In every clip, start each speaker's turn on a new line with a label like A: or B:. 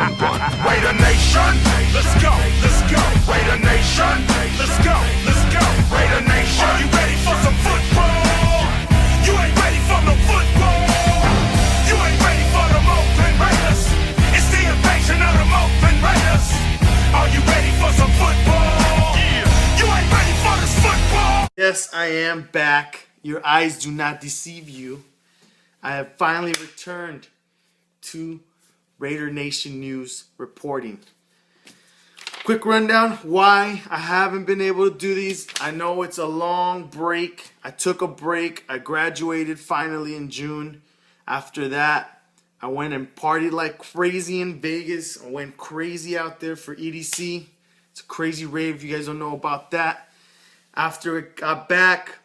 A: Raider Nation, let's go, let's go. Raider Nation, let's go, let's go. Raider Nation, are you ready for some football? You ain't ready for no football. You ain't ready for the Oakland Raiders. It's the invasion of the Oakland Raiders. Are you ready for some football? You ain't ready for this football.
B: Yes, I am back. Your eyes do not deceive you. I have finally returned to Raider Nation News reporting. Quick rundown why I haven't been able to do these. I know it's a long break. I took a break. I graduated finally in June. After that, I went and partied like crazy in Vegas. I went crazy out there for EDC. It's a crazy rave if you guys don't know about that. After I got back,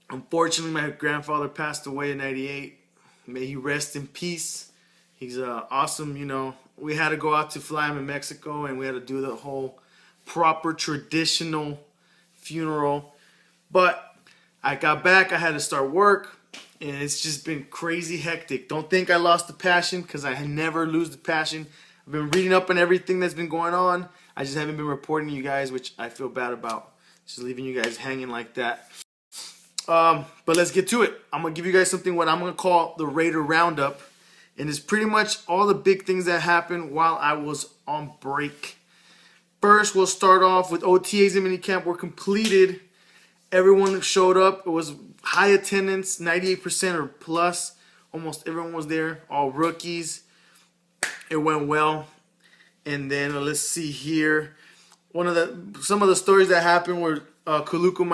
B: unfortunately my grandfather passed away in '98. May he rest in peace. He's awesome, you know. We had to go out to fly him in Mexico, and we had to do the whole proper traditional funeral. But I got back, I had to start work, and it's just been crazy hectic. Don't think I lost the passion, because I never lose the passion. I've been reading up on everything that's been going on. I just haven't been reporting to you guys, which I feel bad about. Just leaving you guys hanging like that. But let's get to it. I'm going to give you guys something what I'm going to call the Raider Roundup. And it's pretty much all the big things that happened while I was on break. First, we'll start off with OTAs and minicamp were completed. Everyone showed up. It was high attendance, 98% or plus. Almost everyone was there, all rookies. It went well. And then let's see here. Some of the stories that happened were Kuluku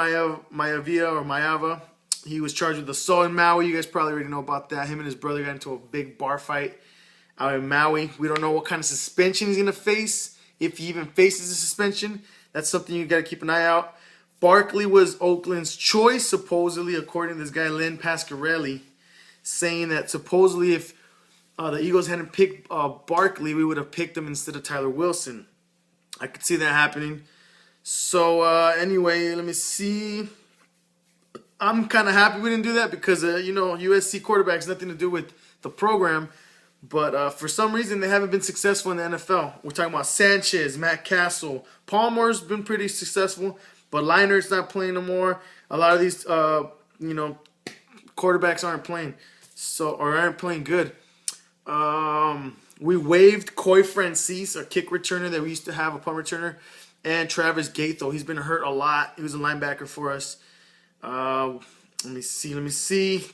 B: Maeva. He was charged with assault in Maui. You guys probably already know about that. Him and his brother got into a big bar fight out in Maui. We don't know what kind of suspension he's going to face, if he even faces a suspension. That's something you got to keep an eye out. Barkley was Oakland's choice, supposedly, according to this guy, Len Pasquarelli, saying that supposedly if the Eagles hadn't picked Barkley, we would have picked him instead of Tyler Wilson. I could see that happening. So, anyway, let me see. I'm kind of happy we didn't do that because, you know, USC quarterbacks, nothing to do with the program. But for some reason, they haven't been successful in the NFL. We're talking about Sanchez, Matt Castle. Palmer's been pretty successful, but Liner's not playing no more. A lot of these, you know, quarterbacks aren't playing, or aren't playing good. We waived Coy Francis, a kick returner that we used to have, a punt returner, and Travis Gaitho. He's been hurt a lot. He was a linebacker for us. Let me see.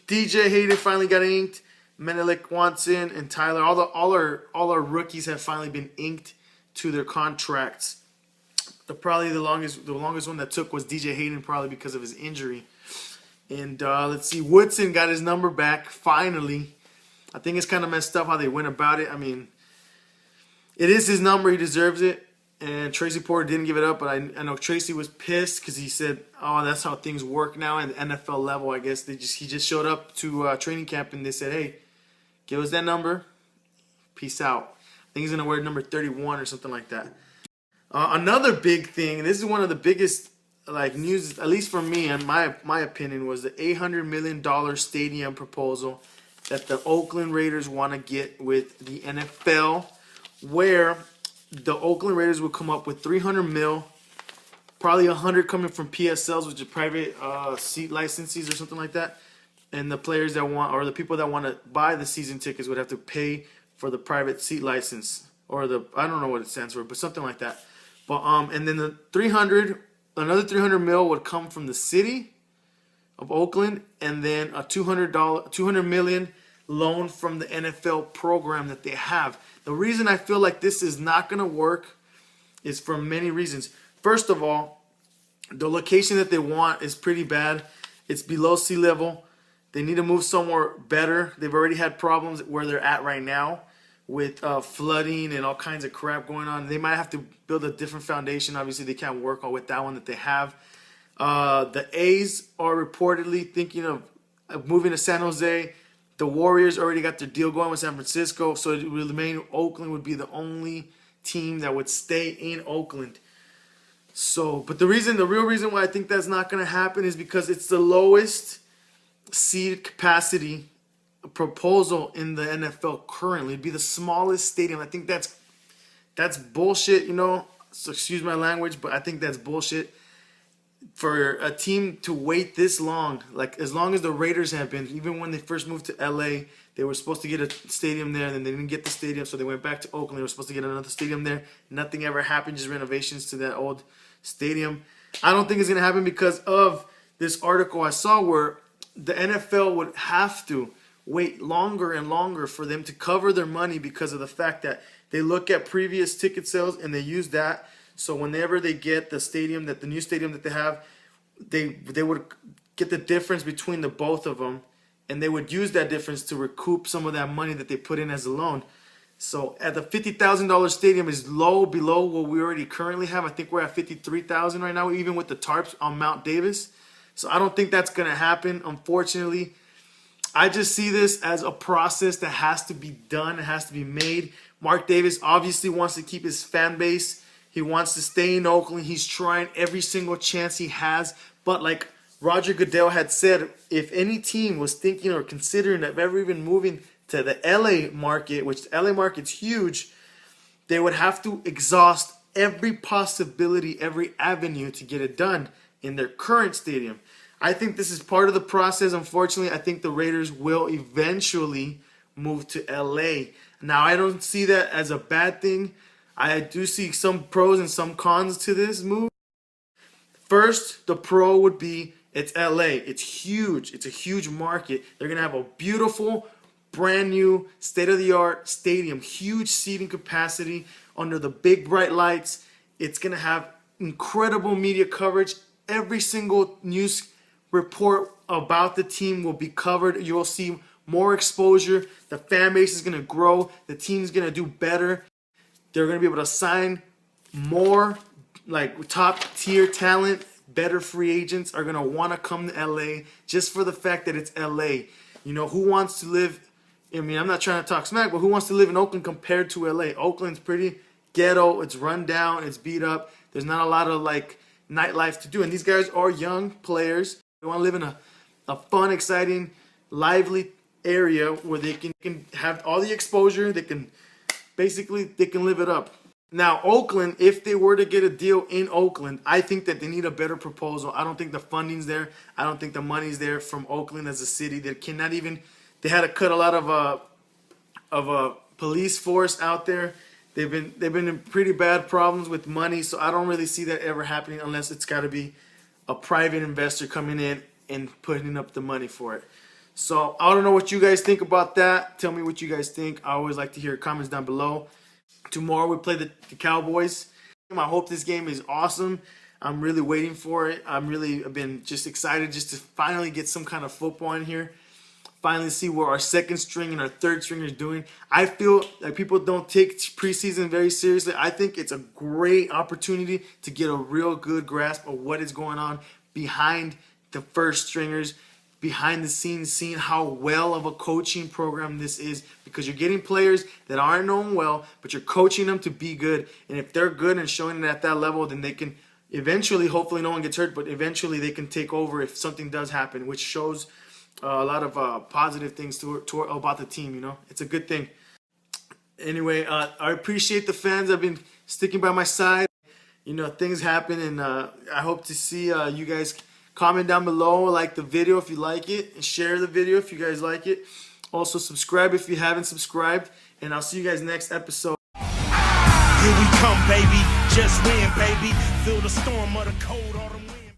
B: DJ Hayden finally got inked. Menelik Watson and Tyler. All our rookies have finally been inked to their contracts. Probably the longest one that took was DJ Hayden, probably because of his injury. And let's see. Woodson got his number back finally. I think it's kind of messed up how they went about it. I mean, it is his number. He deserves it. And Tracy Porter didn't give it up, but I know Tracy was pissed because he said, "Oh, that's how things work now in the NFL level." I guess he just showed up to training camp and they said, "Hey, give us that number. Peace out." I think he's gonna wear number 31 or something like that. Another big thing. This is one of the biggest news, at least for me, and my opinion, was the $800 million stadium proposal that the Oakland Raiders want to get with the NFL, where the Oakland Raiders would come up with $300 million, probably $100 coming from PSLs, which are private seat licenses or something like that. And the players that want, or the people that want to buy the season tickets would have to pay for the private seat license, or I don't know what it stands for, but something like that. But and then another $300 million would come from the city of Oakland, and then a $200 million loan from the NFL program that they have. The reason I feel like this is not going to work is for many reasons. First of all, the location that they want is pretty bad. It's below sea level. They need to move somewhere better. They've already had problems where they're at right now with flooding and all kinds of crap going on. They might have to build a different foundation. Obviously, they can't work on with that one that they have. The A's are reportedly thinking of moving to San Jose. The Warriors already got their deal going with San Francisco, so it would remain Oakland would be the only team that would stay in Oakland. So, but the real reason why I think that's not going to happen is because it's the lowest seat capacity proposal in the NFL currently. It'd be the smallest stadium. I think that's That's bullshit, you know. So excuse my language, but I think that's bullshit. For a team to wait this long, like as long as the Raiders have been, even when they first moved to LA, they were supposed to get a stadium there, and then they didn't get the stadium, so they went back to Oakland. They were supposed to get another stadium there. Nothing ever happened, just renovations to that old stadium. I don't think it's going to happen because of this article I saw where the NFL would have to wait longer and longer for them to cover their money because of the fact that they look at previous ticket sales and they use that. So whenever they get the stadium, the new stadium that they have, they would get the difference between the both of them, and they would use that difference to recoup some of that money that they put in as a loan. So at the $50,000 stadium is low below what we already currently have. I think we're at $53,000 right now, even with the tarps on Mount Davis. So I don't think that's gonna happen, unfortunately. I just see this as a process that has to be done. It has to be made. Mark Davis obviously wants to keep his fan base. He wants to stay in Oakland. He's trying every single chance he has. But like Roger Goodell had said, if any team was thinking or considering of ever even moving to the LA market, which the LA market's huge, they would have to exhaust every possibility, every avenue to get it done in their current stadium. I think this is part of the process. Unfortunately, I think the Raiders will eventually move to LA. Now, I don't see that as a bad thing. I do see some pros and some cons to this move. First, the pro would be it's LA. It's huge. It's a huge market. They're going to have a beautiful, brand new, state-of-the-art stadium. Huge seating capacity under the big bright lights. It's going to have incredible media coverage. Every single news report about the team will be covered. You'll see more exposure. The fan base is going to grow. The team's going to do better. They're going to be able to sign more like top tier talent. Better free agents are going to want to come to LA just for the fact that it's LA. You know, who wants to live, I mean, I'm not trying to talk smack, but who wants to live in Oakland compared to LA? Oakland's pretty ghetto. It's run down. It's beat up. There's not a lot of like nightlife to do. And these guys are young players. They want to live in a fun, exciting, lively area where they can have all the exposure. They can live it up. Now, Oakland, if they were to get a deal in Oakland, I think that they need a better proposal. I don't think the funding's there. I don't think the money's there from Oakland as a city. They cannot even. They had to cut a lot of a police force out there. They've been in pretty bad problems with money, so I don't really see that ever happening unless it's got to be a private investor coming in and putting up the money for it. So I don't know what you guys think about that. Tell me what you guys think. I always like to hear comments down below. Tomorrow we play the Cowboys. I hope this game is awesome. I'm really waiting for it. I've been just excited just to finally get some kind of football in here. Finally see where our second string and our third string is doing. I feel like people don't take preseason very seriously. I think it's a great opportunity to get a real good grasp of what is going on behind the first stringers, behind the scenes, seeing how well of a coaching program this is, because you're getting players that aren't known well, but you're coaching them to be good. And if they're good and showing it at that level, then they can eventually, hopefully no one gets hurt, but eventually they can take over if something does happen, which shows a lot of positive things about the team. You know, it's a good thing. Anyway, I appreciate the fans that have been sticking by my side. You know, things happen, and I hope to see you guys comment down below, like the video if you like it, and share the video if you guys like it. Also, subscribe if you haven't subscribed, and I'll see you guys next episode.
A: Here we come, baby. Just win, baby. Feel the storm of the cold autumn wind.